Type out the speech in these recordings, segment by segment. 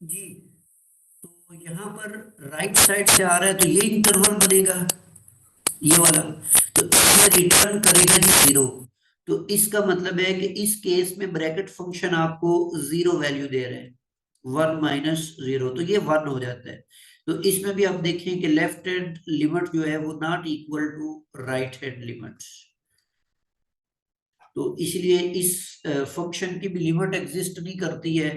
जी, तो यहाँ पर राइट साइड से आ रहा है तो ये इंटरवल बनेगा, ये वाला। तो इसमें रिटर्न करेगा जी जीरो। तो इसका मतलब है कि इस केस में ब्रैकेट फंक्शन आपको जीरो वैल्यू दे रहे हैं, 1 - 0, तो ये 1 हो जाता है। तो इसमें भी आप देखें कि लेफ्ट हैंड लिमिट जो है वो not equal to right hand limit. तो इसलिए इस फंक्शन की भी लिमिट एग्जिस्ट नहीं करती है।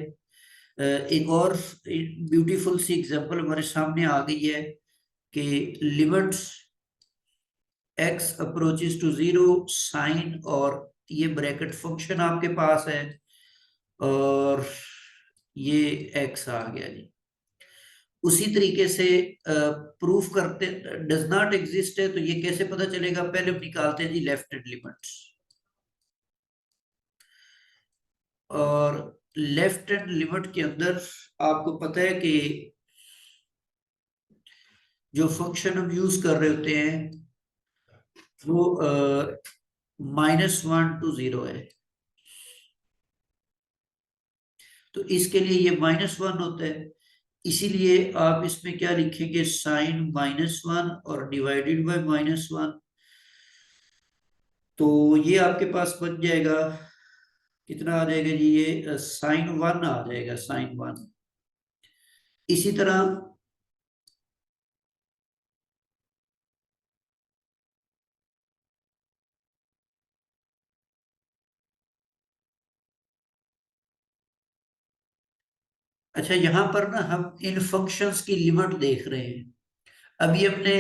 एक और ब्यूटीफुल सी एग्जांपल हमारे सामने आ गई है कि limit x approaches to zero sine, और ये ब्रैकेट फंक्शन आपके पास है, और ये x आ गया जी। उसी तरीके से प्रूफ करते, डज नॉट एग्जिस्ट है तो ये कैसे पता चलेगा, पहले हम निकालते हैं जी लेफ्ट हैंड लिमिट्स। और लेफ्ट हैंड लिमिट के अंदर आपको पता है कि जो फंक्शन हम यूज कर रहे होते हैं वो -1 to 0 है। तो इसके लिए ये -1 होता है, इसीलिए आप इसमें क्या लिखेंगे, साइन -1 और डिवाइडेड बाय -1। तो ये आपके पास बन जाएगा, कितना आ जाएगा जी, ये sin 1 आ जाएगा, sin 1। इसी तरह अच्छा, यहां पर ना हम इन फंक्शंस की लिमिट देख रहे हैं। अभी हमने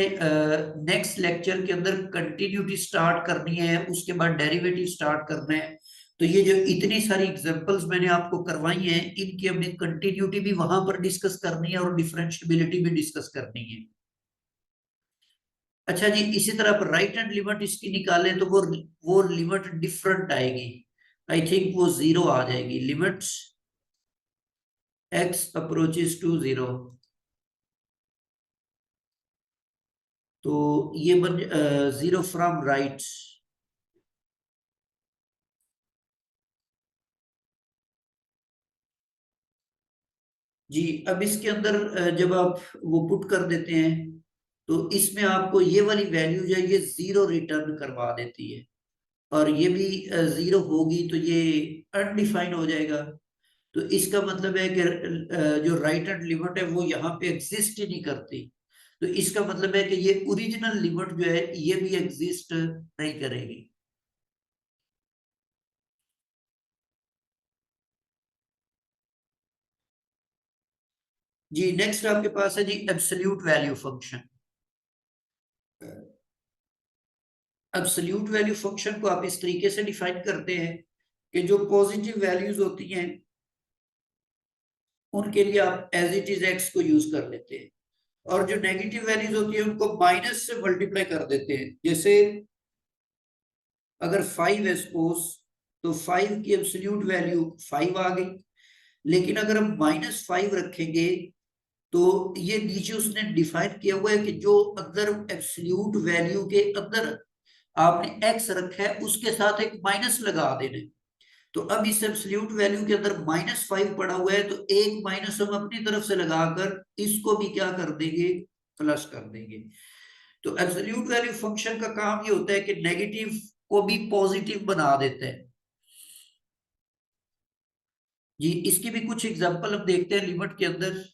नेक्स्ट लेक्चर के अंदर कंटिन्यूटी स्टार्ट करनी है, उसके बाद डेरिवेटिव स्टार्ट करना है। तो ये जो इतनी सारी एग्जांपल्स मैंने आपको करवाई हैं, इनकी हमने कंटिन्यूटी भी वहां पर डिस्कस करनी है और डिफरेंशिएबिलिटी भी डिस्कस करनी है। अच्छा जी, इसी तरह आप राइट हैंड लिमिट इसकी निकालें तो वो लिमिट डिफरेंट आएगी। आई थिंक वो जीरो आ जाएगी, limits x approaches to zero. तो ये बन जीरो फ्रॉम राइट। जी, अब इसके अंदर जब आप वो पुट कर देते हैं तो इसमें आपको ये वाली वैल्यू जो है ये जीरो रिटर्न करवा देती है, और ये भी जीरो होगी तो ये अनडिफाइंड हो जाएगा। तो इसका मतलब है कि जो राइट हैंड लिमिट है वो यहाँ पे एग्जिस्ट ही नहीं करती। तो इसका मतलब है कि ये ओरिजिनल लिमिट जो है ये भी एग्जिस्ट नहीं करेगी। जी, नेक्स्ट आपके पास है जी absolute value function. Absolute value function को आप इस तरीके से डिफाइन करते हैं कि जो पॉजिटिव वैल्यूज होती हैं उनके लिए आप एज इट इज एक्स को यूज कर लेते हैं, और जो नेगेटिव वैल्यूज होती है उनको माइनस से मल्टीप्लाई कर देते हैं। जैसे अगर 5 है सपोज, तो 5 की एब्सोल्यूट वैल्यू 5 आ गई। लेकिन अगर हम -5 रखेंगे तो ये नीचे उसने डिफाइन किया हुआ है कि जो अंदर एब्सोल्यूट वैल्यू के अंदर आपने एक्स रखा है उसके साथ एक माइनस लगा देना। तो अब इस एब्सोल्यूट वैल्यू के अंदर -5 पड़ा हुआ है, तो एक माइनस हम अपनी तरफ से लगाकर इसको भी क्या कर देंगे, प्लस कर देंगे। तो एब्सोल्यूट वैल्यू फंक्शन का काम ये होता है कि नेगेटिव को भी पॉजिटिव बना देता है। जी, इसकी भी कुछ एग्जांपल हम देखते हैं लिमिट के अंदर।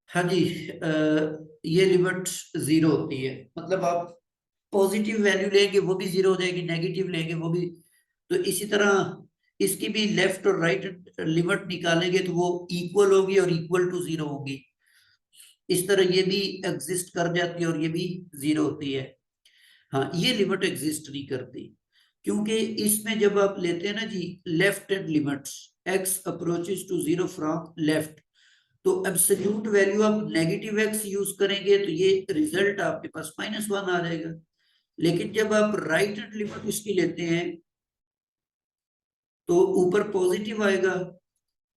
हाँ जी, ये लिमिट जीरो होती है, मतलब आप पॉजिटिव वैल्यू लेंगे वो भी जीरो हो जाएगी, नेगेटिव लेंगे वो भी। तो इसी तरह इसकी भी लेफ्ट और राइट लिमिट निकालेंगे तो वो इक्वल होगी और इक्वल टू जीरो होगी। इस तरह ये भी एग्जिस्ट कर जाती है और ये भी जीरो होती है। हाँ, ये लिमिट एग्जिस्ट नहीं करती, क्योंकि इसमें जब आप लेते हैं ना जी left hand limits, x approaches to zero from left, तो एब्सोल्यूट वैल्यू आप नेगेटिव x यूज करेंगे तो ये रिजल्ट आपके पास -1 आ जाएगा। लेकिन जब आप राइट हैंड लिमिट इसकी लेते हैं तो ऊपर पॉजिटिव आएगा,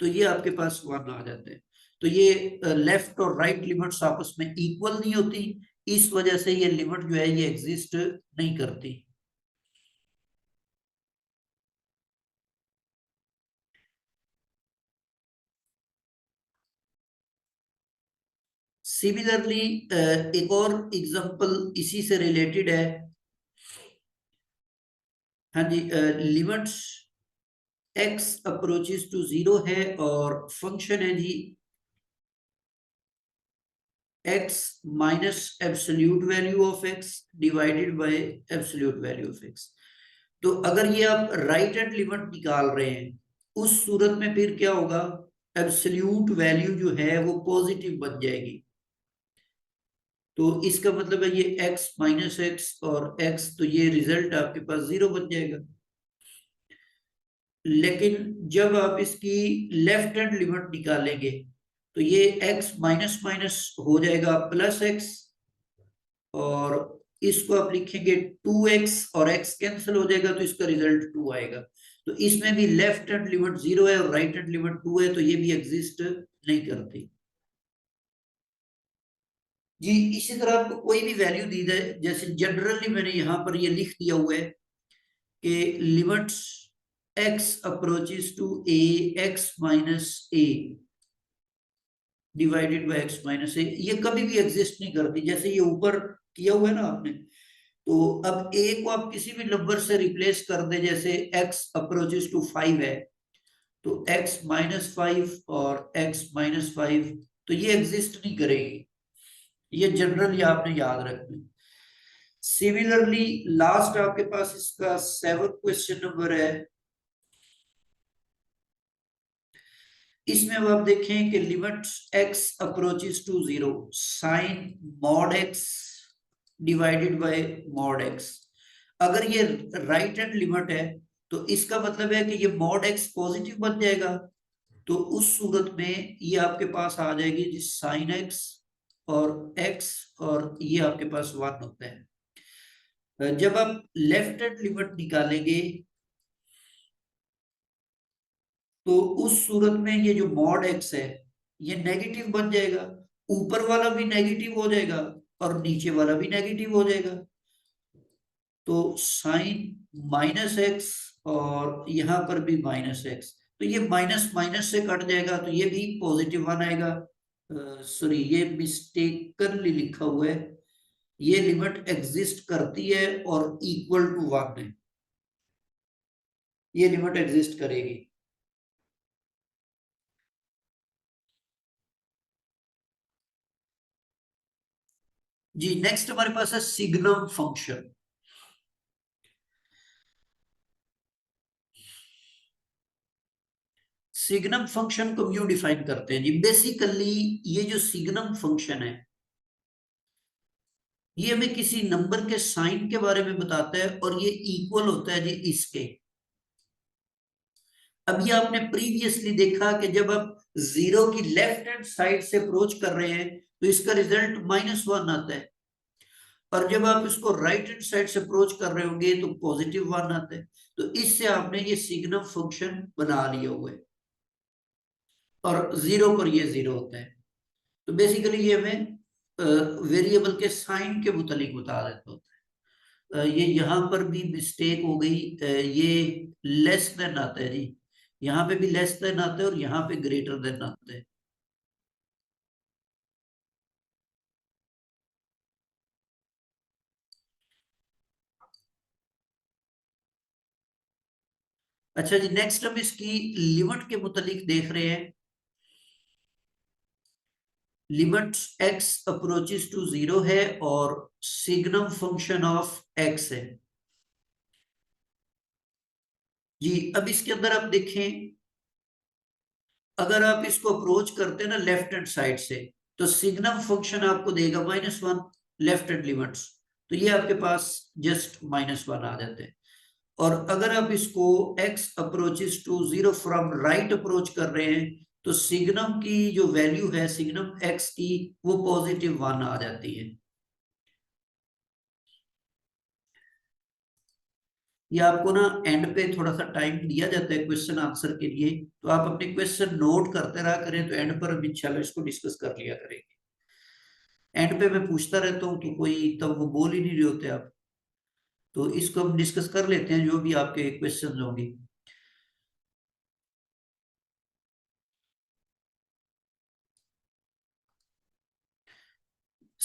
तो ये आपके पास 1 आ जाता है। तो ये लेफ्ट और राइट लिमिट्स आपस में इक्वल नहीं होती, इस वजह से ये लिमिट जो है ये एग्जिस्ट नहीं करती। सिमिलरली एक और एग्जांपल इसी से रिलेटेड है। हाँ जी, लिमिट्स x अप्रोचेस टू 0 है और फंक्शन है जी x minus absolute value of x divided bye absolute value of x। तो अगर ये आप राइट हैंड लिमिट निकाल रहे हैं उस सूरत में फिर क्या होगा, एब्सोल्यूट वैल्यू जो है वो पॉजिटिव बन जाएगी। तो इसका मतलब है ये x माइनस एक्स और x, तो ये रिजल्ट आपके पास 0 बन जाएगा। लेकिन जब आप इसकी लेफ्ट हैंड लिमिट निकालेंगे तो ये x माइनस माइनस हो जाएगा प्लस x, और इसको आप लिखेंगे 2x और x कैंसिल हो जाएगा तो इसका रिजल्ट 2 आएगा। तो इसमें भी लेफ्ट हैंड लिमिट 0 है और राइट हैंड लिमिट 2 है, तो ये भी एग्जिस्ट नहीं करती जी। इसी तरह आपको कोई भी वैल्यू दी जाए, जैसे जनरली मैंने यहां पर ये लिख दिया हुआ है कि limits x approaches to a x minus a divided by x minus a, ये कभी भी एग्जिस्ट नहीं करती। जैसे ये ऊपर किया हुआ है ना आपने, तो अब a को आप किसी भी नंबर से रिप्लेस कर दे, जैसे x अप्रोचेस टू 5 है तो x माइनस 5 और x माइनस 5, तो ये एग्जिस्ट नहीं करेगी। ये जनरली आपने याद रखना है। सिमिलरली लास्ट आपके पास इसका 7 क्वेश्चन नंबर है। इसमें अब आप देखें कि limit x approaches to 0 sine mod x divided by mod x। अगर ये राइट हैंड लिमिट है तो इसका मतलब है कि ये मॉड x पॉजिटिव बन जाएगा। तो उस सूरत में ये आपके पास आ जाएगी जी साइन x और x, और ये आपके पास 1 होता है। जब आप लेफ्ट हैंड लिमिट निकालेंगे तो उस सूरत में ये जो मॉड x है ये नेगेटिव बन जाएगा, ऊपर वाला भी नेगेटिव हो जाएगा और नीचे वाला भी नेगेटिव हो जाएगा। तो साइन माइनस एक्स और यहां पर भी माइनस एक्स, तो ये माइनस माइनस से कट जाएगा तो ये भी पॉजिटिव 1 आएगा। सॉरी, ये मिस्टेकनली लिखा हुआ है, ये लिमिट एग्जिस्ट करती है और इक्वल टू 1 है, ये लिमिट एग्जिस्ट करेगी। जी नेक्स्ट हमारे पास है सिग्नम फंक्शन। सिग्नम फंक्शन को क्यों डिफाइन करते हैं जी, बेसिकली ये जो सिग्नम फंक्शन है ये हमें किसी नंबर के साइन के बारे में बताता है और ये इक्वल होता है जी इसके। अब ये आपने प्रीवियसली देखा कि जब आप 0 की लेफ्ट हैंड साइड से अप्रोच कर रहे हैं तो इसका रिजल्ट -1 आता है, और जब आप इसको राइट हैंड साइड से अप्रोच कर रहे होंगे तो +1 आता है। तो इससे आपने ये सिग्नम फंक्शन बना लिया हुआ है, और 0 पर ये 0 होता है। तो बेसिकली ये हमें वेरिएबल के साइन के मुतालिक बता देता होता है। ये यहाँ पर भी मिस्टेक हो गई, ये लेस देन आता है जी, यहाँ पे भी लेस देन आता है और यहाँ पे ग्रेटर देन आता है। अच्छा जी, नेक्स्ट हम इसकी लिमिट के मुतालिक देख रहे हैं। लिमिट x अप्रोचेस टू 0 है और सिग्नम फंक्शन ऑफ x है जी। अब इसके अंदर आप देखें, अगर आप इसको अप्रोच करते हैं ना लेफ्ट हैंड साइड से, तो सिग्नम फंक्शन आपको देगा -1 लेफ्ट हैंड लिमिट्स, तो ये आपके पास जस्ट -1 आ जाते हैं। और अगर आप इसको x approaches to 0 from right approach कर रहे हैं तो सिग्नम की जो वैल्यू है सिग्नम x की वो +1 आ जाती है। ये आपको ना एंड पे थोड़ा सा टाइम दिया जाता है क्वेश्चन आंसर के लिए, तो आप अपने क्वेश्चन नोट करते रहा करें, तो एंड पर हम इंशाल्लाह इसको डिस्कस कर लिया करेंगे। एंड पे मैं पूछता रहता हूँ तो कोई तब वो बोल ही नहीं रहे होते आप, तो इसको हम डिस्कस कर लेते हैं जो भी आपके क्वेश्चन होंगे।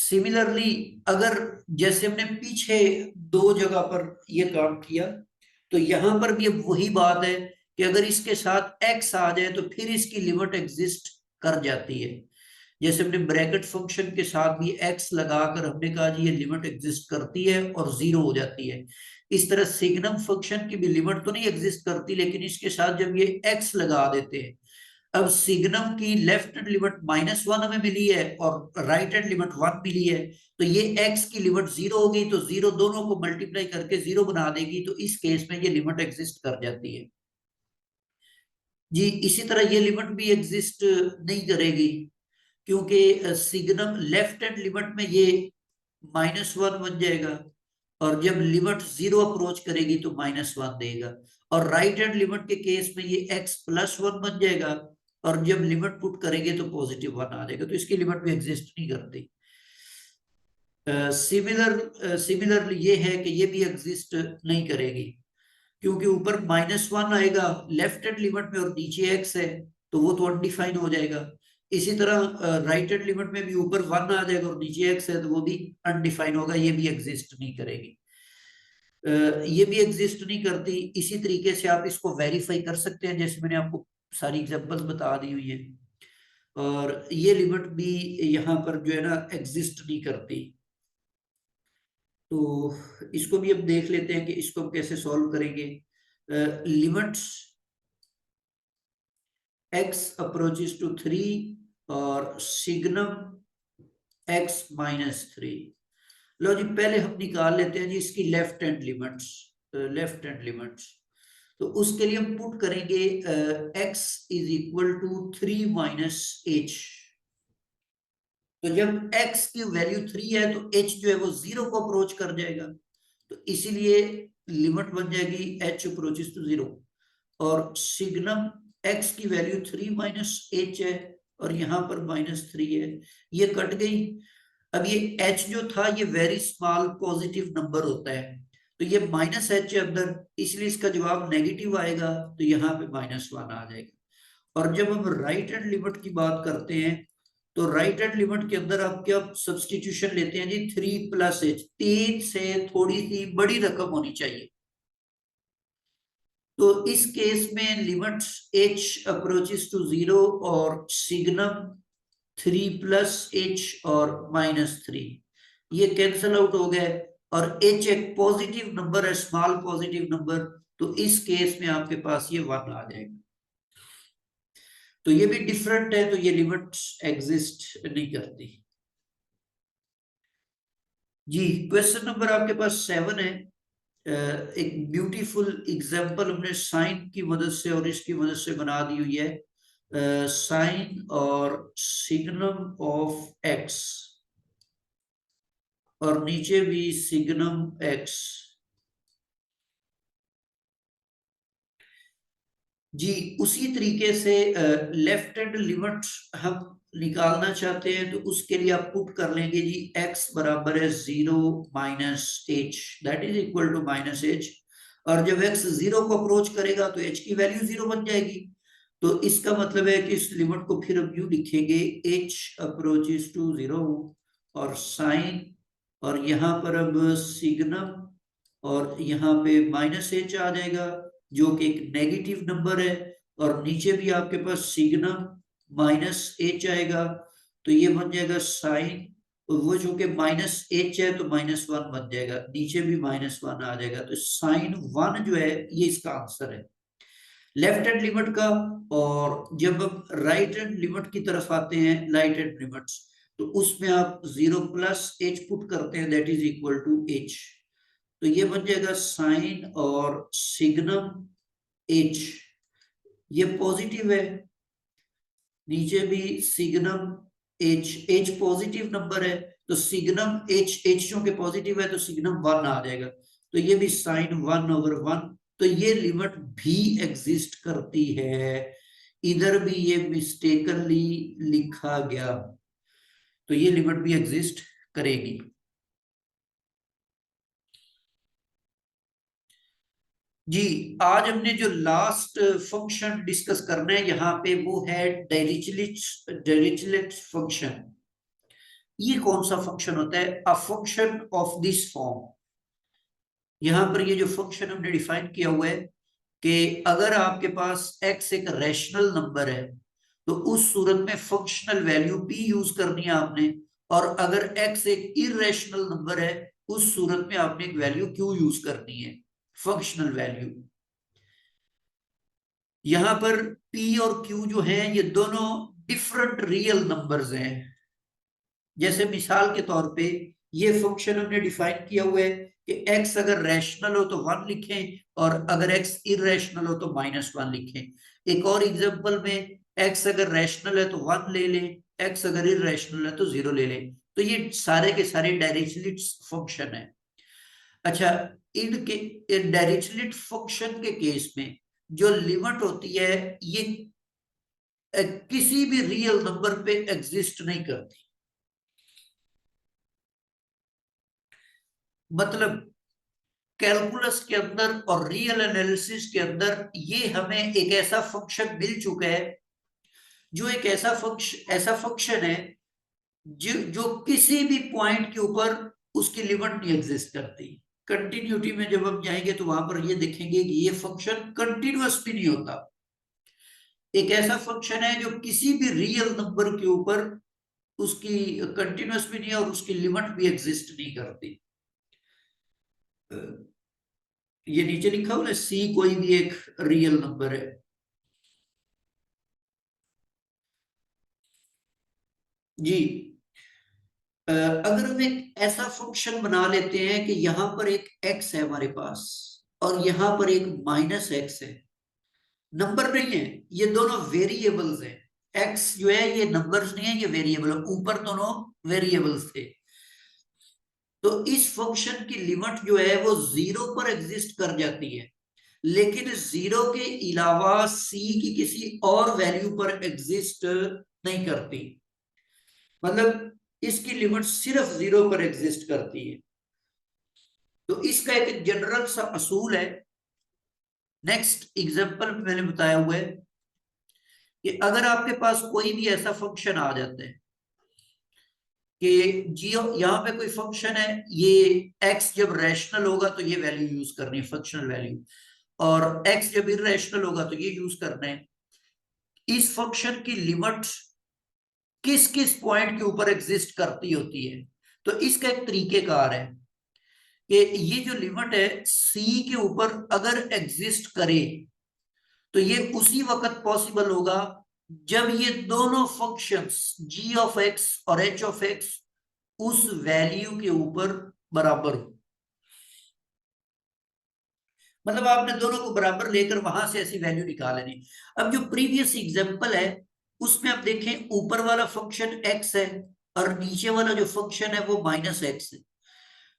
सिमिलरली अगर जैसे हमने पीछे दो जगह पर ये काम किया, तो यहां पर भी अब वही बात है कि अगर इसके साथ x आ जाए तो फिर इसकी लिमिट एग्जिस्ट कर जाती है। जैसे हमने ब्रैकेट फंक्शन के साथ भी x लगाकर हमने कहा जी ये लिमिट एग्जिस्ट करती है और जीरो हो जाती है। इस तरह सिग्नम फंक्शन की भी लिमिट तो नहीं एग्जिस्ट करती, लेकिन इसके साथ जब ये x लगा देते हैं, अब सिग्नम की लेफ्ट हैंड लिमिट -1 हमें मिली है और राइट हैंड लिमिट 1 मिली है, तो ये x की लिमिट 0 हो गई, तो 0 दोनों को मल्टीप्लाई करके 0 बना देगी, तो इस केस में ये लिमिट एग्जिस्ट कर जाती है जी। इसी तरह ये लिमिट भी एग्जिस्ट नहीं करेगी, क्योंकि सिग्नम लेफ्ट हैंड लिमिट में ये -1 बन जाएगा, और जब लिमिट 0 अप्रोच करेगी तो -1 देगा, और राइट हैंड लिमिट के केस में ये x+1 बन जाएगा, और जब लिमिट पुट करेंगे तो +1 आ जाएगा, तो इसकी लिमिट भी एग्जिस्ट नहीं करती। सिमिलरली ये है कि ये भी एग्जिस्ट नहीं करेगी, क्योंकि ऊपर -1 आएगा लेफ्ट हैंड लिमिट में और नीचे x है, तो वो तो अनडिफाइन हो जाएगा। इसी तरह राइट हैंड लिमिट में भी ऊपर 1 आ जाएगा और नीचे x है, तो वो भी अनडिफाइन होगा, ये भी एग्जिस्ट नहीं करेगी। ये भी एग्जिस्ट नहीं करती। इसी तरीके से आप इसको वेरीफाई कर सकते हैं, जैसे मैंने आपको सारी एग्जांपल्स बता दी हुई है, और ये लिमिट भी यहाँ पर जो है ना एग्जिस्ट नहीं करती। तो इसको भी अब देख लेते हैं कि इसको हम कैसे सॉल्व करेंगे। लिमिट्स x अप्रोचेस टू 3 और सिग्नम x-3। लो जी, पहले हम निकाल लेते हैं जी इसकी लेफ्ट हैंड लिमिट्स। तो उसके लिए हम पुट करेंगे x is equal to 3 minus h। तो जब x की वैल्यू 3 है तो h जो है वो 0 को अप्रोच कर जाएगा, तो इसीलिए लिमिट बन जाएगी h अप्रोचेस टू 0, और सिग्नम x की वैल्यू 3 माइनस h है, और यहाँ पर -3 है, ये कट गई। अब ये h जो था ये वेरी स्मॉल पॉजिटिव नंबर होता है, तो ये -h है अंदर, इसलिए इसका जवाब नेगेटिव आएगा, तो यहाँ पे -1 आ जाएगा। और जब हम राइट हैंड लिमिट की बात करते हैं, तो राइट हैंड लिमिट के अंदर आप क्या सब्सटीट्यूशन लेते हैं जी, 3 + h, 3 से थोड़ी सी बड़ी रकम होनी चाहिए, तो इस केस में लिमिट h अप्रोचेस टू 0 और सिग्नम 3 + h और -3 ये कैंसल आउट हो गए, और h एक पॉजिटिव नंबर है, स्मॉल पॉजिटिव नंबर, तो इस केस में आपके पास ये 1 आ जाएगा। तो ये भी डिफरेंट है, तो ये लिमिट एग्जिस्ट नहीं करती जी। क्वेश्चन नंबर आपके पास 7 है। एक ब्यूटीफुल एग्जाम्पल हमने साइन की मदद से और इसकी मदद से बना दी हुई है। साइन और सिग्नम ऑफ x, और नीचे भी सिग्नम x जी। उसी तरीके से लेफ्ट हैंड लिमिट हम निकालना चाहते हैं, तो उसके लिए आप पुट कर लेंगे जी x बराबर है 0 minus h, that is equal to -h, और जब x 0 को अप्रोच करेगा तो h की वैल्यू 0 बन जाएगी, तो इसका मतलब है कि इस लिमिट को फिर हम यूं लिखेंगे h अप्रोचेस टू 0 और साइन, और यहाँ पर अब सिग्नम, और यहाँ पे -h आ जाएगा जो कि एक नेगेटिव नंबर है, और नीचे भी आपके पास सिग्नम -h आएगा, तो ये बन जाएगा साइन, वो जो कि -h है तो -1 बन जाएगा, नीचे भी -1 आ जाएगा, तो साइन 1 जो है ये इसका आंसर है लेफ्ट हैंड लिमिट का। और जब हम राइट हैंड लिमिट की तरफ आते हैं, राइट हैंड लिमिट्स, तो उसमें आप 0 + h पुट करते हैं, that is equal to h, तो ये बन जाएगा साइन और सिग्नम h, ये पॉजिटिव है, नीचे भी सिग्नम h पॉजिटिव नंबर है, तो सिग्नम h जो कि पॉजिटिव है तो सिग्नम 1 आ जाएगा, तो ये भी साइन 1/1, तो ये लिमिट भी एग्जिस्ट करती है। इधर भी ये मिस्टेकनली लिखा गया, तो ये लिमिट भी एग्जिस्ट करेगी जी। आज हमने जो लास्ट फंक्शन डिस्कस करना है यहाँ पे, वो है डायरिचलेट फंक्शन। ये कौन सा फंक्शन होता है? A function of this form. यहां पर ये जो फंक्शन हमने डिफाइन किया हुआ है कि अगर आपके पास x एक रैशनल नंबर है तो उस सूरत में फंक्शनल वैल्यू p यूज करनी है आपने, और अगर x एक इरेशनल नंबर है उस सूरत में आपने एक वैल्यू q यूज करनी है, फंक्शनल वैल्यू। यहां पर p और q जो है ये दोनों डिफरेंट रियल नंबर्स हैं। जैसे मिसाल के तौर पे ये फंक्शन हमने डिफाइन किया हुआ है कि x अगर रैशनल हो तो 1 लिखें, और अगर x इरेशनल हो तो -1 लिखें। एक और एग्जांपल में x अगर रैशनल है तो 1 ले लें, x अगर इरेशनल है तो 0 ले लें। तो ये सारे के सारे डायरिचलेट फंक्शन है। अच्छा, इनके डायरिचलेट फंक्शन के केस में जो लिमिट होती है ये किसी भी रियल नंबर पे एग्जिस्ट नहीं करती। मतलब कैलकुलस के अंदर और रियल एनालिसिस के अंदर ये हमें एक ऐसा फंक्शन मिल चुका है जो एक ऐसा फंक्शन है जो किसी भी पॉइंट के ऊपर उसकी लिमिट नहीं एग्जिस्ट करती। कंटिन्यूटी में जब हम जाएंगे तो वहां पर ये देखेंगे कि ये फंक्शन कंटिन्यूअस भी नहीं होता। एक ऐसा फंक्शन है जो किसी भी रियल नंबर के ऊपर उसकी कंटिन्यूअस भी नहीं है और उसकी लिमिट भी एग्जिस्ट नहीं करती। ये नीचे लिखा हुआ है सी कोई भी एक रियल नंबर है। जी, अगर हम एक ऐसा फंक्शन बना लेते हैं कि यहां पर एक x है हमारे पास और यहां पर एक -x है, नंबर नहीं है, ये दोनों वेरिएबल्स हैं। x जो है ये नंबर्स नहीं है, ये वेरिएबल है। ऊपर दोनों वेरिएबल्स थे। तो इस फंक्शन की लिमिट जो है वो 0 पर एग्जिस्ट कर जाती है, लेकिन 0 के अलावा c की किसी और वैल्यू पर एग्जिस्ट नहीं करती। मतलब इसकी लिमिट सिर्फ 0 पर एग्जिस्ट करती है। तो इसका एक जनरल सा असूल है। नेक्स्ट एग्जांपल में मैंने बताया हुआ है कि अगर आपके पास कोई भी ऐसा फंक्शन आ जाता है कि जियो यहाँ पे कोई फंक्शन है, ये x जब रैशनल होगा तो ये वैल्यू यूज करनी है, फंक्शनल वैल्यू, और x जब इरेशनल होगा तो ये यूज करना है। इस फंक्शन की लिमिट किस किस पॉइंट के ऊपर एग्जिस्ट करती होती है? तो इसका एक तरीकेकार है कि ये जो लिमिट है c के ऊपर अगर एग्जिस्ट करे तो ये उसी वक्त पॉसिबल होगा जब ये दोनों फंक्शंस g ऑफ x और h ऑफ x उस वैल्यू के ऊपर बराबर हो। मतलब आपने दोनों को बराबर लेकर वहां से ऐसी वैल्यू निकालनी। अब जो प्रीवियस एग्जांपल है उसमें आप देखें ऊपर वाला फंक्शन x है और नीचे वाला जो फंक्शन है वो -x है।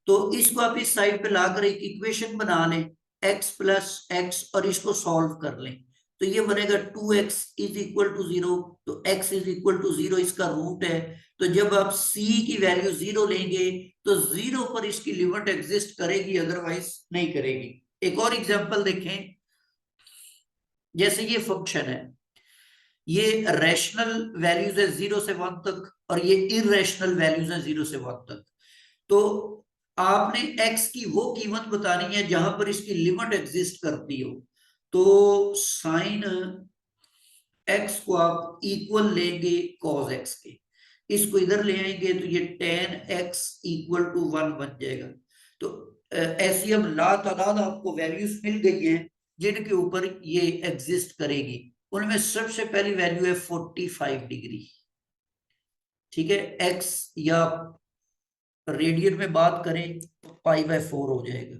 तो इसको आप इस साइड पे लाकर एक इक्वेशन बना लें x प्लस एक्स और इसको सॉल्व कर लें। तो ये बनेगा 2x इज इक्वल टू 0। तो x इज इक्वल टू 0 इसका रूट है। तो जब आप c की वैल्यू 0 लेंगे तो 0 पर इसकी लिमिट एग्जिस्ट करेगी, अदरवाइज नहीं करेगी। एक और एग्जांपल देखें। जैसे ये फंक्शन है, ये रैशनल वैल्यूज है 0 से 1 तक और ये इरेशनल वैल्यूज है 0 से 1 तक। तो आपने x की वो कीमत बतानी है जहां पर इसकी लिमिट एग्जिस्ट करती हो। तो साइन x को आप इक्वल लेंगे cos x के, इसको इधर ले आएंगे तो ये tan x इक्वल टू 1 बन जाएगा। तो ऐसी अब लातादाद आपको वैल्यूज मिल गई हैं जिनके ऊपर ये एग्जिस्ट करेगी। उनमें सबसे पहली वैल्यू है 45 डिग्री। ठीक है, x या रेडियन में बात करें तो π/4 हो जाएगा।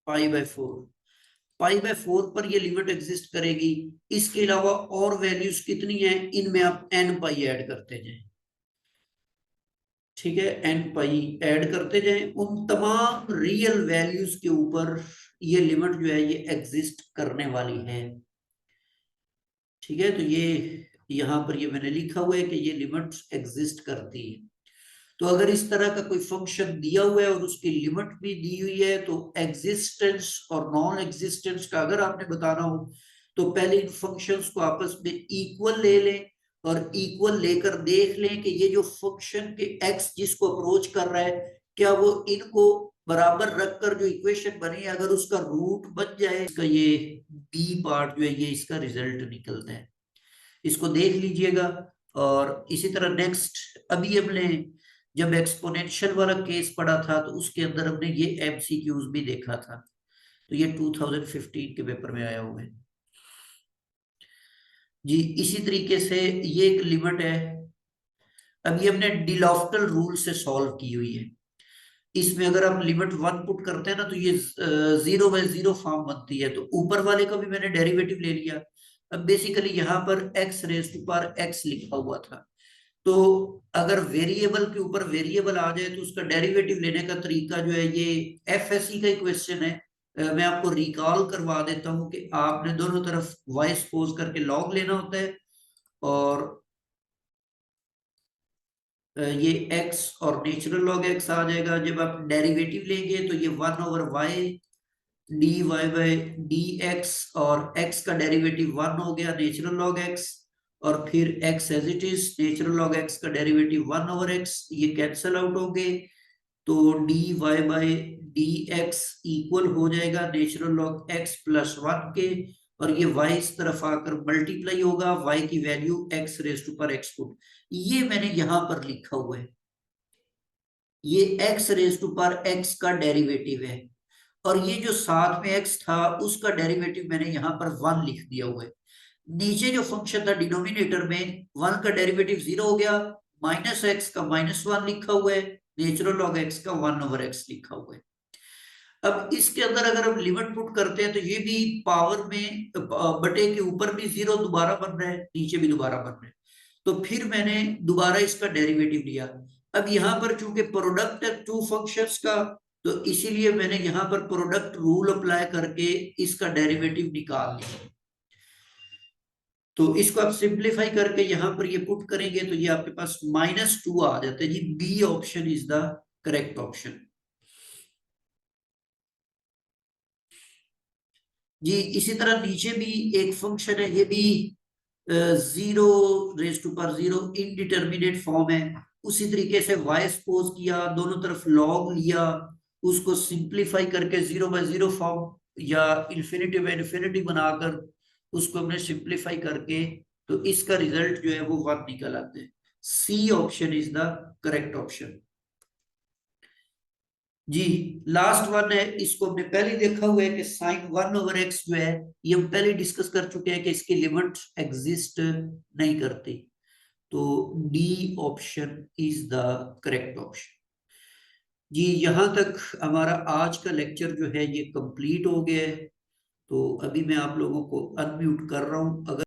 π/4, π/4 पर ये लिमिट एग्जिस्ट करेगी। इसके अलावा और वैल्यूज कितनी हैं, इनमें आप n पाई ऐड करते जाएं। ठीक है, n पाई ऐड करते जाएं, उन तमाम रियल वैल्यूज के ऊपर ये लिमिट जो है ये एग्जिस्ट करने वाली है। ठीक है, तो ये यहां पर ये मैंने लिखा हुआ है कि ये लिमिट एग्जिस्ट करती है। तो अगर इस तरह का कोई फंक्शन दिया हुआ है और उसकी लिमिट भी दी हुई है, तो एग्जिस्टेंस और नॉन एग्जिस्टेंस का अगर आपने बताना हो तो पहले इन फंक्शंस को आपस में इक्वल ले लें और इक्वल लेकर देख लें कि ये जो फंक्शन के एक्स जिसको अप्रोच कर रहा है, क्या वो इनको बराबर रखकर जो इक्वेशन बनी है, अगर उसका रूट बन जाए, इसका ये बी पार्ट जो है ये इसका रिजल्ट निकलता है। इसको देख लीजिएगा। और इसी तरह नेक्स्ट, अभी हमने जब एक्सपोनेंशियल वाला केस पढ़ा था तो उसके अंदर हमने ये एमसीक्यूज भी देखा था, तो ये 2015 के पेपर में आया हुआ है जी। इसी तरीके से ये एक लिमिट है, अभी हमने डिलॉफ्टल रूल से सॉल्व की हुई है। इसमें अगर आप लिमिट 1 पुट करते हैं ना तो ये 0/0 फॉर्म बनती है, तो ऊपर वाले का भी मैंने डेरिवेटिव ले लिया। अब बेसिकली यहाँ पर x raise to power x लिखा हुआ था, तो अगर वेरिएबल के ऊपर वेरिएबल आ जाए तो उसका डेरिवेटिव लेने का तरीका जो है, ये एफएसई का ही क्वेश्चन है। मैं आपको रिकॉल करवा देता हूँ कि आपने दोनों तरफ y सपोज करके log लेना होता है, और ये x और नेचुरल लॉग x आ जाएगा। जब आप डेरिवेटिव लेंगे तो ये 1/y dy बाय dx, और x का डेरिवेटिव 1 हो गया नेचुरल लॉग x, और फिर x as it is natural log x का डेरिवेटिव 1/x, ये कैंसिल आउट हो गए, तो dy बाय dx इक्वल हो जाएगा नेचुरल लॉग x प्लस 1 के, और ये y इस तरफ आकर मल्टीप्लाई होगा, y की वैल्यू x रेज टू पर x पुट, ये मैंने यहां पर लिखा हुआ है, ये x रेज टू पर x का डेरिवेटिव है, और ये जो साथ में x था उसका डेरिवेटिव मैंने यहाँ पर 1 लिख दिया हुआ है। नीचे जो फंक्शन था डिनोमिनेटर में 1 का डेरिवेटिव 0 हो गया, माइनस एक्स का -1 लिखा हुआ है, नेचुरल लॉग x का 1/x लिखा हुआ है। अब इसके अंदर अगर हम लिमिट पुट करते हैं तो ये भी पावर में बटे के ऊपर भी 0 दोबारा बन रहा है, नीचे भी दोबारा बन रहा है, तो फिर मैंने दोबारा इसका डेरिवेटिव लिया। अब यहाँ पर चूंकि प्रोडक्ट है टू फंक्शंस का, तो इसीलिए मैंने यहाँ पर प्रोडक्ट रूल अप्लाई करके इसका डेरिवेटिव निकाल लिया। तो इसको आप सिंप्लीफाई करके यहाँ पर ये पुट करेंगे तो ये आपके पास -2 आ जाता है जी। B option is the correct option जी। इसी तरह नीचे भी एक फंक्शन है, ये भी 0 रेज टू पर 0 इनडिटर्मिनेट फॉर्म है। उसी तरीके से y सपोज किया, दोनों तरफ log लिया, उसको सिंप्लीफाई करके 0/0 फॉर्म या इन्फिनिटी बाय इन्फिनिटी बनाकर उसको हमने सिंप्लीफाई करके, तो इसका रिजल्ट जो है वो 1 निकल आता है। C option is the correct option जी। लास्ट वन है, इसको हमने पहले देखा हुआ है कि साइन 1/x जो है, ये हम पहले डिस्कस कर चुके हैं कि इसकी लिमिट एग्जिस्ट नहीं करती, तो D option is the correct option जी। यहां तक हमारा आज का लेक्चर जो है ये कंप्लीट हो गया है, तो अभी मैं आप लोगों को अनम्यूट कर रहा हूं। अगर